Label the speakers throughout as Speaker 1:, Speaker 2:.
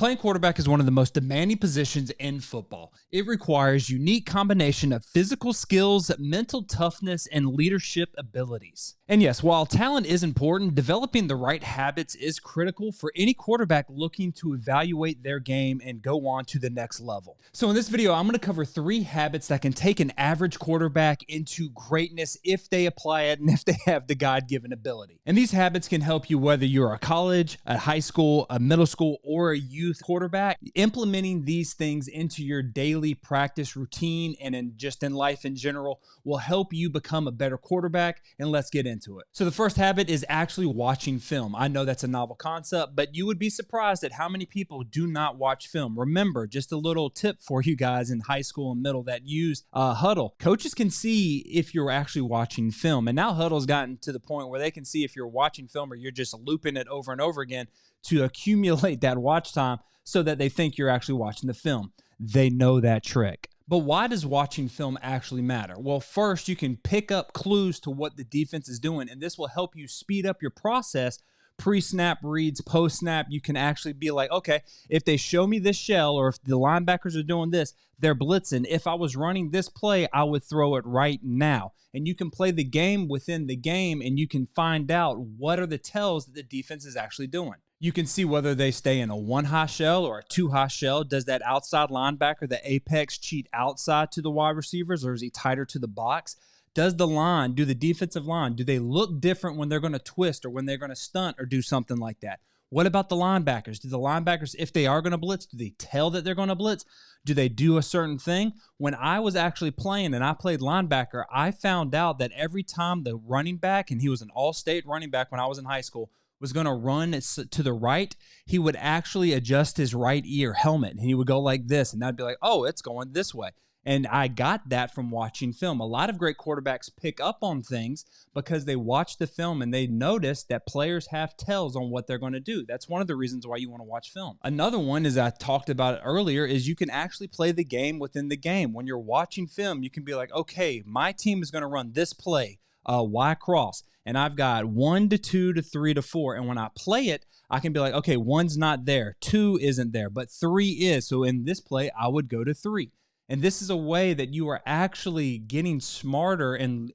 Speaker 1: Playing quarterback is one of the most demanding positions in football. It requires a unique combination of physical skills, mental toughness, and leadership abilities. And yes, while talent is important, developing the right habits is critical for any quarterback looking to evaluate their game and go on to the next level. So in this video, I'm going to cover 3 habits that can take an average quarterback into greatness if they apply it and if they have the God-given ability. And these habits can help you whether you're a college, a high school, a middle school, or a youth quarterback. Implementing these things into your daily practice routine and in life in general will help you become a better quarterback. And let's get into it. So the first habit is actually watching film. I know that's a novel concept, but you would be surprised at how many people do not watch film. Remember, just a little tip for you guys in high school and middle that use Huddle. Coaches can see if you're actually watching film. And now Huddle's gotten to the point where they can see if you're watching film or you're just looping it over and over again to accumulate that watch time so that they think you're actually watching the film. They know that trick. But why does watching film actually matter? Well, first, you can pick up clues to what the defense is doing, and this will help you speed up your process. Pre-snap reads, post-snap, you can actually be like, okay, if they show me this shell or if the linebackers are doing this, they're blitzing. If I was running this play, I would throw it right now. And you can play the game within the game, and you can find out what are the tells that the defense is actually doing. You can see whether they stay in a 1-high shell or a 2-high shell. Does that outside linebacker, the apex, cheat outside to the wide receivers, or is he tighter to the box? Does the defensive line, do they look different when they're going to twist or when they're going to stunt or do something like that? What about the linebackers? Do the linebackers, if they are going to blitz, do they tell that they're going to blitz? Do they do a certain thing? When I was actually playing and I played linebacker, I found out that every time the running back, and he was an all-state running back when I was in high school, was going to run to the right, he would actually adjust his right ear helmet, and he would go like this, and I'd be like, oh, it's going this way. And I got that from watching film. A lot of great quarterbacks pick up on things because they watch the film and they notice that players have tells on what they're going to do. That's one of the reasons why you want to watch film. Another one, as I talked about it earlier, is you can actually play the game within the game. When you're watching film, you can be like, okay, my team is going to run this play, Y cross, and I've got 1 to 2 to 3 to 4. And when I play it, I can be like, okay, 1's not there, 2 isn't there, but 3 is. So in this play, I would go to 3. And this is a way that you are actually getting smarter and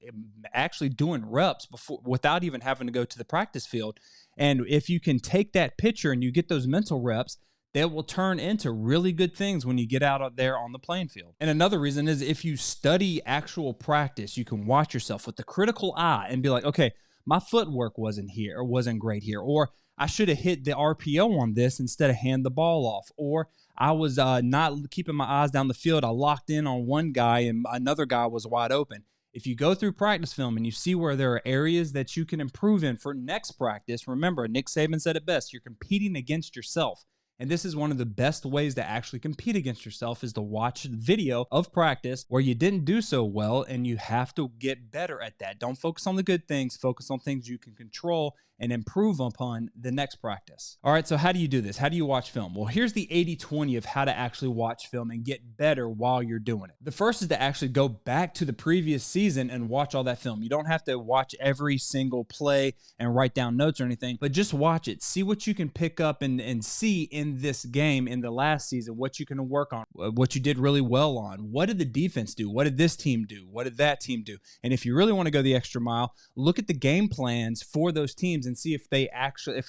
Speaker 1: actually doing reps without even having to go to the practice field. And if you can take that picture and you get those mental reps, that will turn into really good things when you get out there on the playing field. And another reason is if you study actual practice, you can watch yourself with the critical eye and be like, okay, my footwork wasn't here or wasn't great here, or I should have hit the RPO on this instead of hand the ball off, or I was not keeping my eyes down the field. I locked in on one guy and another guy was wide open. If you go through practice film and you see where there are areas that you can improve in for next practice, remember, Nick Saban said it best, you're competing against yourself. And this is one of the best ways to actually compete against yourself is to watch video of practice where you didn't do so well, and you have to get better at that. Don't focus on the good things. Focus on things you can control and improve upon the next practice. All right, so how do you do this? How do you watch film? Well, here's the 80-20 of how to actually watch film and get better while you're doing it. The first is to actually go back to the previous season and watch all that film. You don't have to watch every single play and write down notes or anything, but just watch it. See what you can pick up and see in this game in the last season, what you can work on, what you did really well on. What did the defense do? What did this team do? What did that team do? And if you really want to go the extra mile, look at the game plans for those teams and see if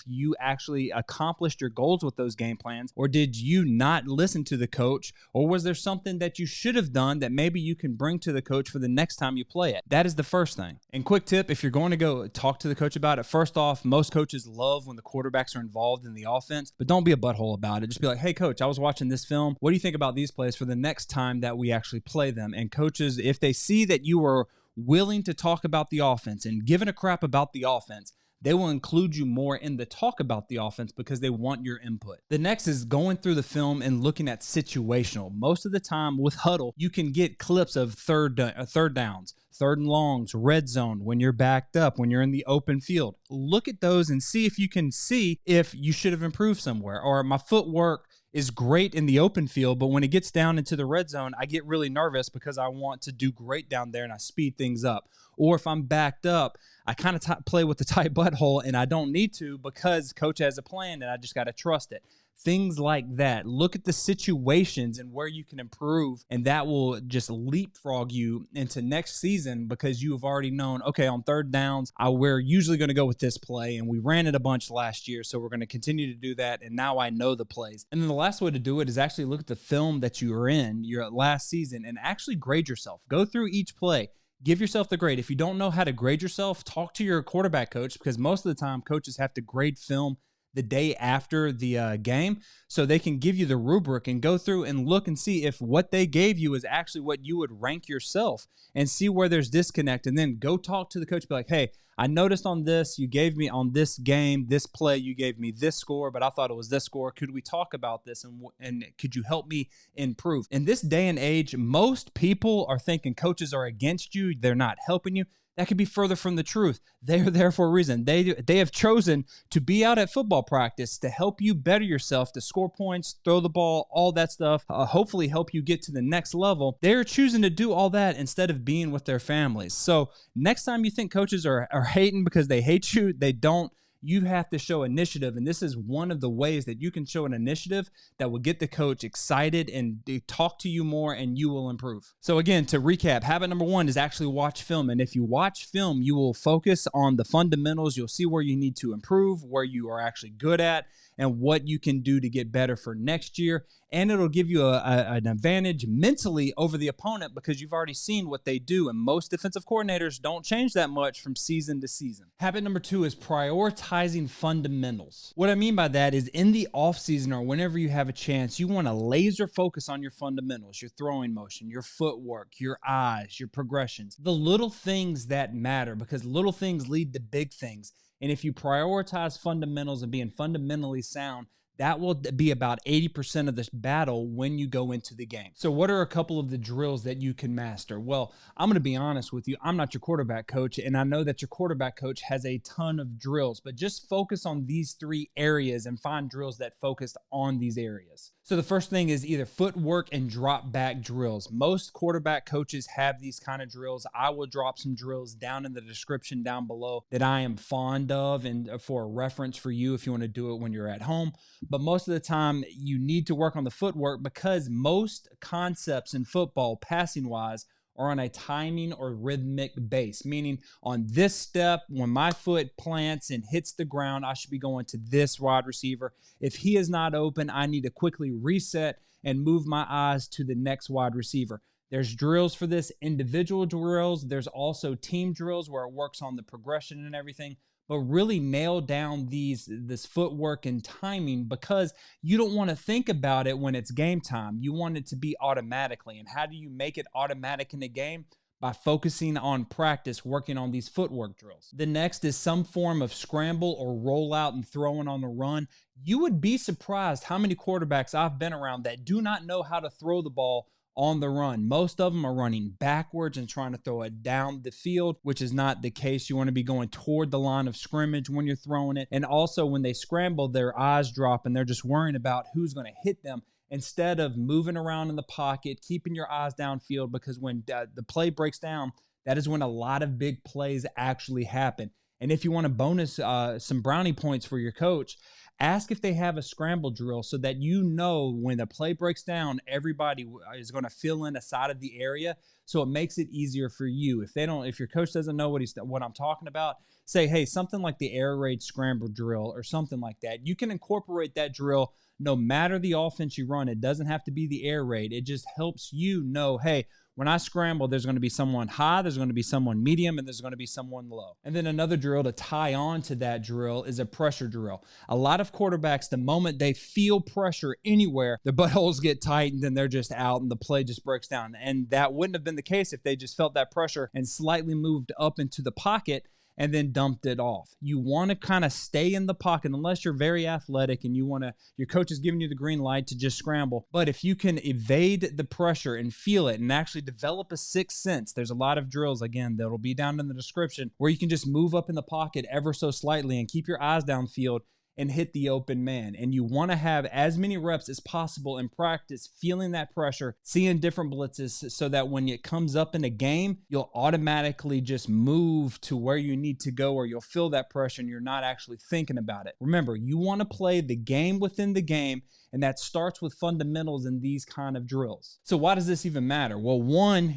Speaker 1: you actually accomplished your goals with those game plans, or did you not listen to the coach, or was there something that you should have done that maybe you can bring to the coach for the next time you play it? That is the first thing. And quick tip, if you're going to go talk to the coach about it, first off, most coaches love when the quarterbacks are involved in the offense, but don't be a butthole about it. Just be like, hey coach, I was watching this film. What do you think about these plays for the next time that we actually play them? And coaches, if they see that you are willing to talk about the offense and giving a crap about the offense, they will include you more in the talk about the offense because they want your input. The next is going through the film and looking at situational. Most of the time with Huddle, you can get clips of third downs, third and longs, red zone, when you're backed up, when you're in the open field. Look at those and see if you can see if you should have improved somewhere. Or my footwork is great in the open field, but when it gets down into the red zone, I get really nervous because I want to do great down there and I speed things up. Or if I'm backed up, I kind of play with the tight butthole and I don't need to because coach has a plan and I just got to trust it. Things like that. Look at the situations and where you can improve, and that will just leapfrog you into next season because you have already known, okay, on third downs, we're usually going to go with this play, and we ran it a bunch last year, so we're going to continue to do that, and now I know the plays. And then the last way to do it is actually look at the film that you were in your last season and actually grade yourself. Go through each play. Give yourself the grade. If you don't know how to grade yourself, talk to your quarterback coach because most of the time coaches have to grade film the day after the game so they can give you the rubric and go through and look and see if what they gave you is actually what you would rank yourself and see where there's disconnect. And then go talk to the coach, be like, hey, I noticed on this, you gave me on this game, this play, you gave me this score, but I thought it was this score. Could we talk about this and could you help me improve? In this day and age, most people are thinking coaches are against you. They're not helping you. That could be further from the truth. They are there for a reason. They have chosen to be out at football practice to help you better yourself, to score points, throw the ball, all that stuff, hopefully help you get to the next level. They're choosing to do all that instead of being with their families. So next time you think coaches are hating because they hate you, they don't. You have to show initiative, and this is one of the ways that you can show an initiative that will get the coach excited and talk to you more, and you will improve. So again, to recap, habit number 1 is actually watch film, and if you watch film, you will focus on the fundamentals. You'll see where you need to improve, where you are actually good at, and what you can do to get better for next year. And it'll give you an advantage mentally over the opponent because you've already seen what they do. And most defensive coordinators don't change that much from season to season. Habit number 2 is prioritizing fundamentals. What I mean by that is in the offseason or whenever you have a chance, you want to laser focus on your fundamentals, your throwing motion, your footwork, your eyes, your progressions, the little things that matter because little things lead to big things. And if you prioritize fundamentals and being fundamentally sound, that will be about 80% of this battle when you go into the game. So what are a couple of the drills that you can master? Well, I'm going to be honest with you. I'm not your quarterback coach, and I know that your quarterback coach has a ton of drills, but just focus on these 3 areas and find drills that focus on these areas. So the first thing is either footwork and drop back drills. Most quarterback coaches have these kind of drills. I will drop some drills down in the description down below that I am fond of and for a reference for you if you want to do it when you're at home. But most of the time you need to work on the footwork because most concepts in football, passing wise, are on a timing or rhythmic base, meaning on this step, when my foot plants and hits the ground, I should be going to this wide receiver. If he is not open, I need to quickly reset and move my eyes to the next wide receiver. There's drills for this, individual drills. There's also team drills where it works on the progression and everything. But really nail down this footwork and timing because you don't want to think about it when it's game time. You want it to be automatically. And how do you make it automatic in the game? By focusing on practice, working on these footwork drills. The next is some form of scramble or rollout and throwing on the run. You would be surprised how many quarterbacks I've been around that do not know how to throw the ball on the run. Most of them are running backwards and trying to throw it down the field, which is not the case. You want to be going toward the line of scrimmage when you're throwing it. And also when they scramble, their eyes drop and they're just worrying about who's going to hit them instead of moving around in the pocket, keeping your eyes downfield, because when the play breaks down, that is when a lot of big plays actually happen. And if you want to bonus some brownie points for your coach, ask if they have a scramble drill so that you know when the play breaks down, everybody is going to fill in a side of the area. So it makes it easier for you. If your coach doesn't know what I'm talking about, say, hey, something like the air raid scramble drill or something like that. You can incorporate that drill no matter the offense you run. It doesn't have to be the air raid. It just helps you know, hey, when I scramble, there's going to be someone high, there's going to be someone medium, and there's going to be someone low. And then another drill to tie on to that drill is a pressure drill. A lot of quarterbacks, the moment they feel pressure anywhere, their buttholes get tight and then they're just out and the play just breaks down. And that wouldn't have been the case if they just felt that pressure and slightly moved up into the pocket and then dumped it off. You want to kind of stay in the pocket unless you're very athletic and your coach is giving you the green light to just scramble. But if you can evade the pressure and feel it and actually develop a sixth sense, there's a lot of drills, again, that'll be down in the description, where you can just move up in the pocket ever so slightly and keep your eyes downfield and hit the open man. And you want to have as many reps as possible in practice, feeling that pressure, seeing different blitzes, so that when it comes up in a game, you'll automatically just move to where you need to go, or you'll feel that pressure and you're not actually thinking about it. Remember, you want to play the game within the game, and that starts with fundamentals in these kind of drills. So why does this even matter? Well, one,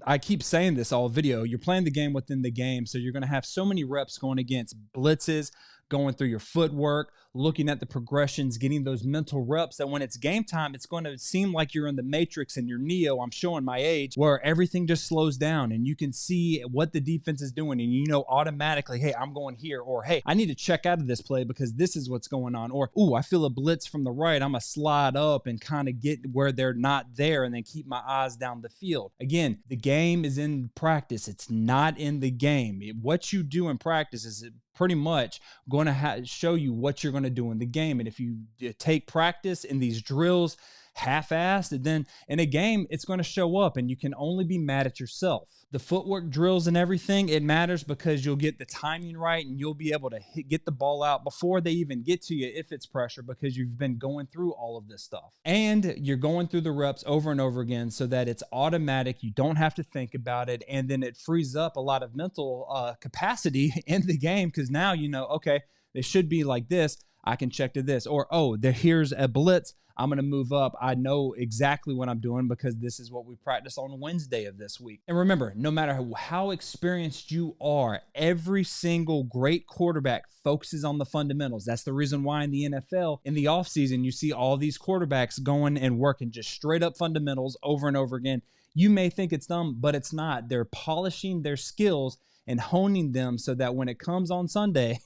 Speaker 1: I keep saying this all video, you're playing the game within the game, so you're going to have so many reps going against blitzes, going through your footwork, looking at the progressions, getting those mental reps, that when it's game time, it's going to seem like you're in the Matrix and you're Neo, I'm showing my age, where everything just slows down and you can see what the defense is doing, and you know automatically, hey, I'm going here, or hey, I need to check out of this play because this is what's going on, or ooh, I feel a blitz from the right, I'm going to slide up and kind of get where they're not there and then keep my eyes down the field. Again, the game is in practice. It's not in the game. What you do in practice is pretty much going to show you what you're going to do in the game. And if you take practice in these drills half-assed, then in a game, it's going to show up and you can only be mad at yourself. The footwork drills and everything, it matters because you'll get the timing right and you'll be able to get the ball out before they even get to you if it's pressure, because you've been going through all of this stuff. And you're going through the reps over and over again so that it's automatic. You don't have to think about it. And then it frees up a lot of mental capacity in the game, because now you know, okay, they should be like this. I can check to this. Or, oh, here's a blitz. I'm going to move up. I know exactly what I'm doing because this is what we practiced on Wednesday of this week. And remember, no matter how experienced you are, every single great quarterback focuses on the fundamentals. That's the reason why in the NFL, in the offseason, you see all these quarterbacks going and working just straight up fundamentals over and over again. You may think it's dumb, but it's not. They're polishing their skills and honing them so that when it comes on Sunday,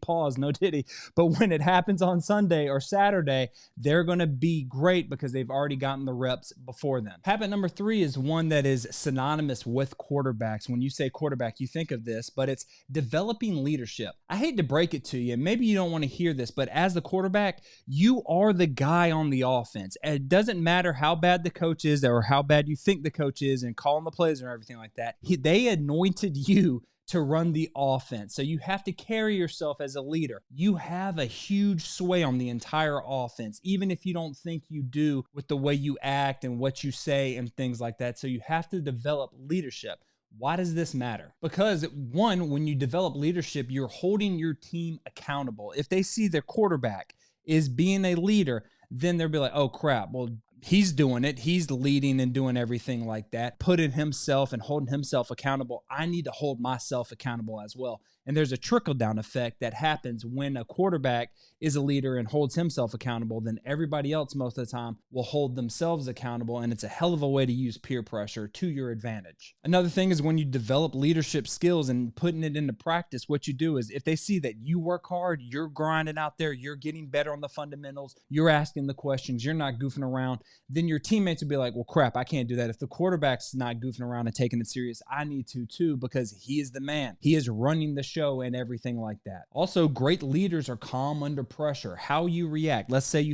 Speaker 1: pause, no diddy, but when it happens on Sunday or Saturday, they're going to be great because they've already gotten the reps before them. Habit number 3 is one that is synonymous with quarterbacks. When you say quarterback, you think of this, but it's developing leadership. I hate to break it to you. Maybe you don't want to hear this, but as the quarterback, you are the guy on the offense. It doesn't matter how bad the coach is or how bad you think the coach is and calling the plays and everything like that. They anointed you to run the offense. So you have to carry yourself as a leader. You have a huge sway on the entire offense, even if you don't think you do with the way you act and what you say and things like that. So you have to develop leadership. Why does this matter? Because one, when you develop leadership, you're holding your team accountable. If they see their quarterback is being a leader, then they'll be like, oh crap, well, he's doing it. He's leading and doing everything like that, putting himself and holding himself accountable. I need to hold myself accountable as well. And there's a trickle-down effect that happens when a quarterback is a leader and holds himself accountable. Then everybody else most of the time will hold themselves accountable, and it's a hell of a way to use peer pressure to your advantage. Another thing is when you develop leadership skills and putting it into practice, what you do is if they see that you work hard, you're grinding out there, you're getting better on the fundamentals, you're asking the questions, you're not goofing around, then your teammates will be like, well, crap, I can't do that. If the quarterback's not goofing around and taking it serious, I need to too, because he is the man. He is running the show and everything like that. Also, great leaders are calm under pressure. How you react. Let's say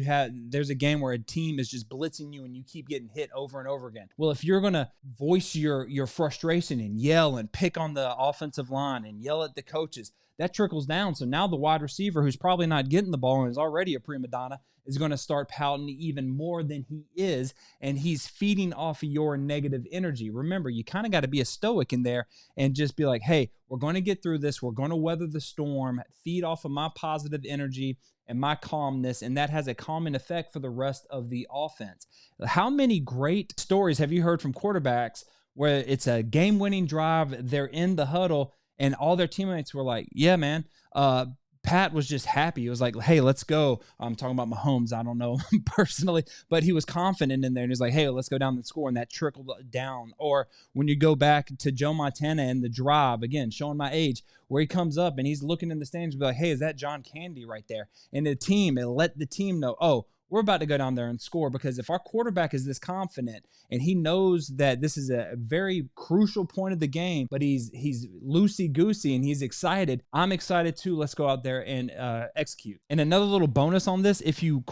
Speaker 1: there's a game where a team is just blitzing you and you keep getting hit over and over again. Well, if you're going to voice your frustration and yell and pick on the offensive line and yell at the coaches, that trickles down. So now the wide receiver, who's probably not getting the ball and is already a prima donna, is going to start pouting even more than he is, and he's feeding off of your negative energy. Remember, you kind of got to be a stoic in there and just be like, hey, we're going to get through this. We're going to weather the storm, feed off of my positive energy and my calmness, and that has a calming effect for the rest of the offense. How many great stories have you heard from quarterbacks where it's a game-winning drive, they're in the huddle, and all their teammates were like, yeah, man, Pat was just happy. It was like, hey, let's go. I'm talking about Mahomes. I don't know personally, but he was confident in there. And he's like, hey, let's go down and score. And that trickled down. Or when you go back to Joe Montana and the drive, again, showing my age, where he comes up and he's looking in the stands and be like, hey, is that John Candy right there? And the team, it let the team know, oh, we're about to go down there and score. Because if our quarterback is this confident and he knows that this is a very crucial point of the game, but he's loosey-goosey and he's excited, I'm excited too. Let's go out there and execute. And another little bonus on this, if you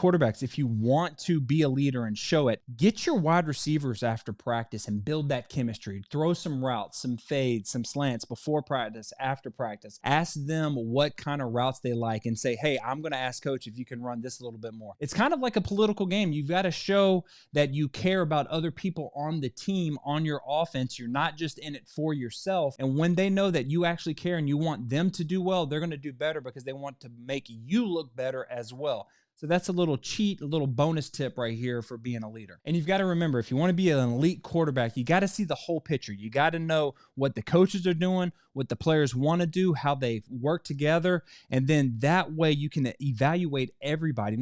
Speaker 1: want to be a leader and show it, get your wide receivers after practice and build that chemistry. Throw some routes, some fades, some slants before practice, after practice. Ask them what kind of routes they like and say, hey, I'm going to ask coach if you can run this a little bit more. It's kind of like a political game. You've got to show that you care about other people on the team, on your offense. You're not just in it for yourself. And when they know that you actually care and you want them to do well, they're going to do better because they want to make you look better as well. So that's a little cheat, a little bonus tip right here for being a leader. And you've got to remember, if you want to be an elite quarterback, you got to see the whole picture. You got to know what the coaches are doing, what the players want to do, how they work together. And then that way you can elevate everybody,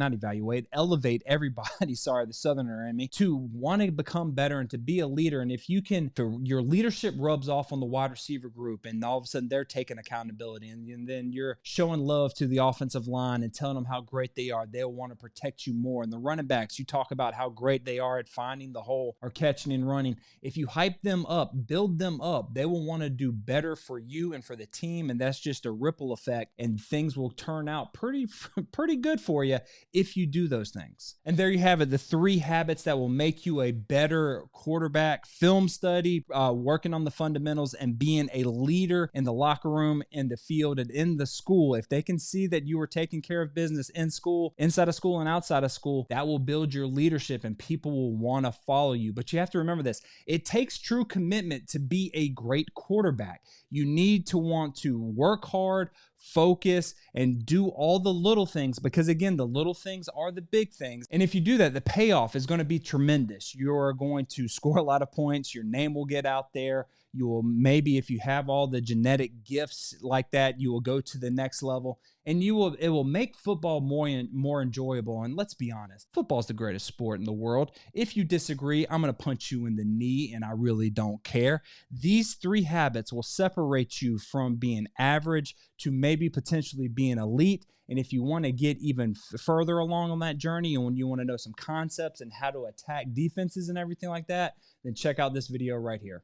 Speaker 1: sorry, the Southerner in me, to want to become better and to be a leader. And if you can, your leadership rubs off on the wide receiver group and all of a sudden they're taking accountability and then you're showing love to the offensive line and telling them how great they are. They'll want to protect you more. And the running backs, you talk about how great they are at finding the hole or catching and running. If you hype them up, build them up, they will want to do better for you and for the team. And that's just a ripple effect and things will turn out pretty good for you if you do those things. And there you have it, the 3 habits that will make you a better quarterback: film study, working on the fundamentals, and being a leader in the locker room, in the field, and in the school. If they can see that you are taking care of business in school, inside of school and outside of school, that will build your leadership and people will want to follow you. But you have to remember this: it takes true commitment to be a great quarterback. You need to want to work hard, focus, and do all the little things, because again, the little things are the big things. And if you do that, the payoff is going to be tremendous. You're going to score a lot of points. Your name will get out there. You will, maybe if you have all the genetic gifts like that, you will go to the next level, and it will make football more enjoyable. And let's be honest, football is the greatest sport in the world. If you disagree, I'm going to punch you in the knee, and I really don't care. These 3 habits will separate you from being average to maybe potentially being elite. And if you want to get even further along on that journey, and when you want to know some concepts and how to attack defenses and everything like that, then check out this video right here.